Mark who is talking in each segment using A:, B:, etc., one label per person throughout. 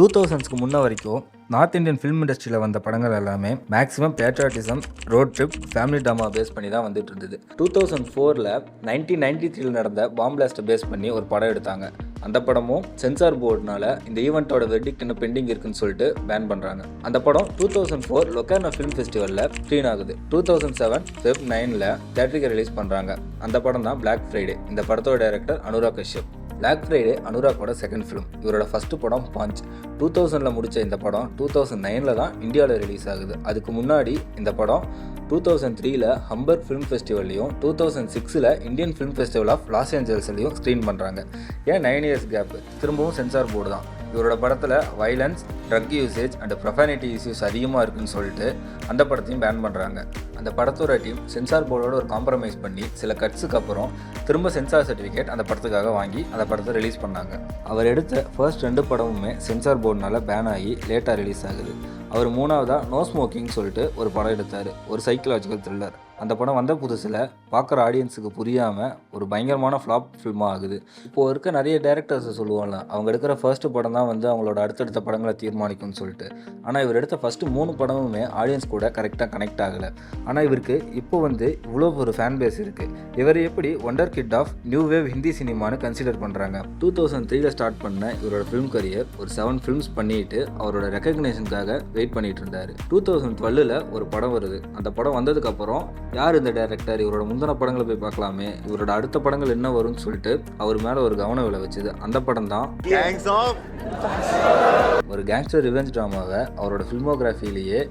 A: 2000ஸ்க்கு முன்ன வரைக்கும் north Indian film இண்டஸ்ட்ரியில் வந்த படங்கள் எல்லாமே maximum patriotism, road trip, family drama base பண்ணி தான் வந்துட்டு இருந்தது. 2004ல் 1993 நடந்த பாம் பிளாஸ்ட்டை பேஸ் பண்ணி ஒரு படம் எடுத்தாங்க. அந்த படமும் சென்சார் போர்டுனால இந்த ஈவெண்ட்டோட வெர்டிக்ட் இன்னும் பெண்டிங் இருக்குன்னு சொல்லிட்டு பேன் பண்ணுறாங்க. அந்த படம் 2004 லொக்கானோ ஃபிலிம் ஃபெஸ்டிவலில் ஸ்க்ரீன் ஆகுது. 2007 Feb 9ல் தியேட்டருக்கு ரிலீஸ் பண்ணுறாங்க. அந்த படம் தான் பிளாக் ஃப்ரைடே. இந்த படத்தோட director Anurag Kashyap. Black Friday அனுராக்கோட செகண்ட் ஃபிலிம். இவரோட ஃபஸ்ட்டு படம் பஞ்ச். 2000ல் முடித்த இந்த படம் 2009ல் தான் இந்தியாவில் ரிலீஸ் ஆகுது. அதுக்கு முன்னாடி இந்த படம் 2003ல் ஹம்பர்க் ஃபிலிம் ஃபெஸ்டிவல்லையும் 2006ல் Indian film festival of Los ஏஞ்சல்ஸ்லையும் ஸ்க்ரீன் பண்ணுறாங்க. ஏன் 9 இயர்ஸ் கேப்பு? திரும்பவும் சென்சார் போர்டு தான். இவரோட படத்தில் violence, drug usage and profanity issues அதிகமாக இருக்குன்னு சொல்லிட்டு அந்த படத்தையும் பேன் பண்ணுறாங்க. அந்த படத்தோட டீம் சென்சார் போர்டோட ஒரு காம்ப்ரமைஸ் பண்ணி சில கட்ஸுக்கு அப்புறம் திரும்ப சென்சார் சர்டிஃபிகேட் அந்த படத்துக்காக வாங்கி அந்த படத்தை ரிலீஸ் பண்ணாங்க. அவர் எடுத்த ஃபர்ஸ்ட் 2 படமுமே சென்சார் போர்டுனால பேன் ஆகி லேட்டாக ரிலீஸ் ஆகுது. அவர் 3வதாக நோ ஸ்மோக்கிங் சொல்லிட்டு ஒரு படம் எடுத்தார், ஒரு சைக்கலாஜிக்கல் த்ரில்லர். அந்த படம் வந்த புதுசில் பார்க்குற ஆடியன்ஸுக்கு புரியாமல் ஒரு பயங்கரமான ஃப்ளாப் ஃபில்மாக ஆகுது. இப்போது இருக்க நிறைய டேரக்டர்ஸை சொல்லுவாங்கள்ல, அவங்க எடுக்கிற ஃபர்ஸ்ட் படம் தான் அவங்களோட அடுத்தடுத்த படங்களை தீர்மானிக்கும்னு சொல்லிட்டு. ஆனால் இவர் எடுத்த ஃபஸ்ட்டு 3 படமுமே ஆடியன்ஸ் கூட கரெக்டாக கனெக்ட் ஆகலை. ஆனால் இவருக்கு இப்போ இவ்வளோ ஒரு ஃபேன் பேஸ் இருக்குது. இவர் எப்படி wonder kid of new wave Hindi சினிமான்னு கன்சிடர் பண்ணுறாங்க. 2003ல் ஸ்டார்ட் பண்ண இவரோட ஃபிலிம் கரியர் ஒரு 7 ஃபிலிம்ஸ் பண்ணிட்டு அவரோட ரெக்கக்னேஷனுக்காக வெயிட் பண்ணிட்டு இருந்தார். 2012ல் ஒரு படம் வருது. அந்த படம் வந்ததுக்கப்புறம் யார் இந்த டைரக்டர், இவரோட முந்தின படங்களை போய் பார்க்கலாமே, இவரோட அடுத்த படங்கள் என்ன வரும்னு சொல்லிட்டு அவர் மேலே ஒரு கவனம் விளை வச்சுது. அந்த படம் தான் ஒரு கேங்ஸ்டர் ரிவெஞ்ச் ட்ராமாவை அவரோட ஃபில்மோகிராஃபிலேயே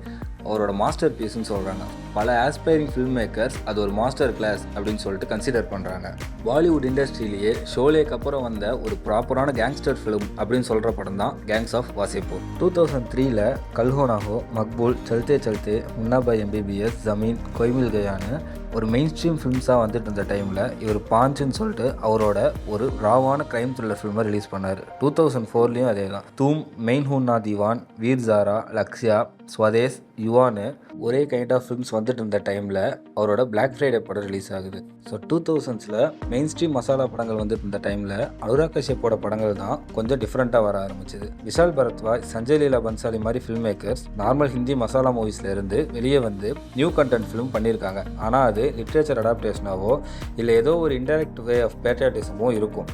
A: அவரோட மாஸ்டர் பீஸ்ன்னு சொல்கிறாங்க. பல ஆஸ்பைரிங் ஃபில்ம் மேக்கர்ஸ் அது ஒரு மாஸ்டர் கிளாஸ் அப்படின்னு சொல்லிட்டு கன்சிடர் பண்ணுறாங்க. பாலிவுட் இண்டஸ்ட்ரியிலேயே ஷோலேக்கு அப்புறம் வந்த ஒரு ப்ராப்பரான கேங்ஸ்டர் ஃபிலிம் அப்படின்னு சொல்கிற படம் தான் கேங்ஸ் ஆஃப் வாசேப்பூர். 2003ல் கல்ஹோனாஹோ, மக்பூல், சல்தே சல்தே, முன்னா பாய் MBBS, ஜமீன், கொய் மில் கயான்னு ஒரு மெயின் ஸ்ட்ரீம் ஃபிலிம்ஸாக வந்துட்டு இருந்த டைமில் இவர் பாஞ்சுன்னு சொல்லிட்டு அவரோட ஒரு ராவான க்ரைம் த்ரில்லர் ஃபிலிமை ரிலீஸ் பண்ணார். 2004லேயும் அதே தான். தூம், மெயின் ஹூன்னா தீவான், வீர் ஜாரா, லக்ஷ்யா, ஸ்வதேஸ், யுவான்னு ஒரே கைண்ட் ஆஃப் ஃபிலிம்ஸ் வந்துட்டு இருந்த டைமில் அவரோட பிளாக் ஃப்ரைடே படம் ரிலீஸ் ஆகுது. ஸோ 2000ஸ்ல மெயின் ஸ்ட்ரீம் மசாலா படங்கள் வந்துட்டு இருந்த டைமில் அனுராக் கஷ்யப்போட படங்கள் தான் கொஞ்சம் டிஃப்ரெண்ட்டாக வர ஆரம்பிச்சிது. விஷால் பரத்வாஜ், சஞ்சய் லீலா பன்சாலி மாதிரி film makers normal Hindi masala மூவிஸ்ல இருந்து வெளியே வந்து நியூ கண்டென்ட் ஃபிலிம் பண்ணியிருக்காங்க. ஆனால் அது லிட்ரேச்சர் அடாப்டேஷனாவோ இல்லை ஏதோ ஒரு இன்டைரக்ட் வே ஆஃப் பேட்ரியாட்டிசமோ இருக்கும்.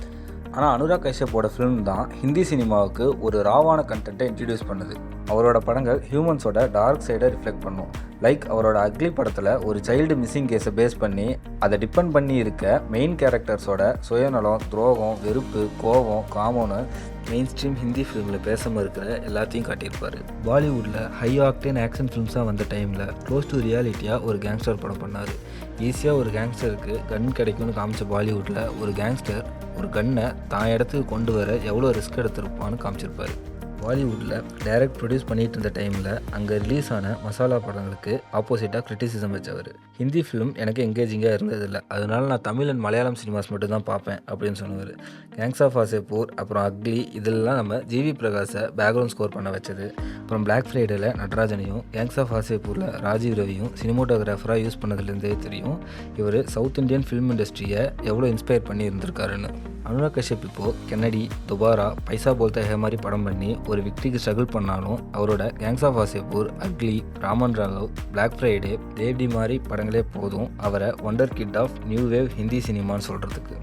A: ஆனால் அனுராக் கஷ்யப்போட ஃபிலிம் தான் ஹிந்தி சினிமாவுக்கு ஒரு ராவான கண்டென்ட்டை இன்ட்ரடியூஸ் பண்ணுது. அவரோட படங்கள் ஹியூமன்ஸோட டார்க் சைடை ரிஃப்ளெக்ட் பண்ணும். லைக் அவரோட அக்லி படத்தில் ஒரு சைல்டு மிஸ்ஸிங் கேஸை பேஸ் பண்ணி அதை டிபெண்ட் பண்ணி இருக்க மெயின் கேரக்டர்ஸோட சுயநலம், துரோகம், வெறுப்பு, கோபம், காமோன்னு மெயின் ஸ்ட்ரீம் ஹிந்தி ஃபிலிமில் பேசாமல் இருக்கிற எல்லாத்தையும் காட்டியிருப்பார். பாலிவுட்டில் ஹை ஆக்டேன் ஆக்ஷன் ஃபிலிம்ஸாக வந்த டைமில் க்ளோஸ் டு ரியாலிட்டியாக ஒரு கேங்ஸ்டர் படம் பண்ணார். ஈஸியாக ஒரு கேங்ஸ்டருக்கு கன் கிடைக்கும்னு காமிச்ச பாலிவுட்டில் ஒரு கேங்ஸ்டர் ஒரு கன்னை தான் இடத்துக்கு கொண்டு வர எவ்வளோ ரிஸ்க் எடுத்திருப்பான்னு காமிச்சிருப்பார். பாலிவுட்டில் டைரக்ட் ப்ரொடியூஸ் பண்ணிகிட்டு இருந்த டைமில் அங்கே ரிலீஸ் ஆன மசாலா படங்களுக்கு ஆப்போசிட்டாக கிரிட்டிசிசம் வச்சவர். ஹிந்தி ஃபிலிம் எனக்கு எங்கேஜிங்காக இருந்ததில்லை, அதனால நான் தமிழ் அண்ட் மலையாளம் சினிமாஸ் மட்டும் தான் பார்ப்பேன் அப்படின்னு சொன்னவர். கேங்ஸ் ஆஃப் வாசேப்பூர், அப்புறம் அக்லி, இதெல்லாம் நம்ம ஜிவி பிரகாஷை பேக்ரவுண்ட் ஸ்கோர் பண்ண வச்சது. அப்புறம் பிளாக் ஃப்ரைடேல நடராஜனையும், கேங்ஸ் ஆஃப் வாசேப்பூரில் ராஜீவ் ரவியும் சினிமோட்டோகிராஃபராக யூஸ் பண்ணதுலேருந்தே தெரியும் இவர் சவுத் இந்தியன் ஃபிலிம் இண்டஸ்ட்ரியை எவ்வளோ இன்ஸ்பயர் பண்ணி இருந்திருக்காருன்னு. அனுராக் கஷ்யப் இப்போது கென்னடி, துபாரா, பைசா போல்தா ஹே மாதிரி படம் பண்ணி ஒரு விக்டரிக்கு ஸ்ட்ரகிள் பண்ணாலும் அவரோட gangs of Wasseypur, ugly, Raman Raghav, black Friday, DevD மாதிரி படங்களே போதும் அவரை wonder kid of new wave Hindi சினிமான்னு சொல்கிறதுக்கு.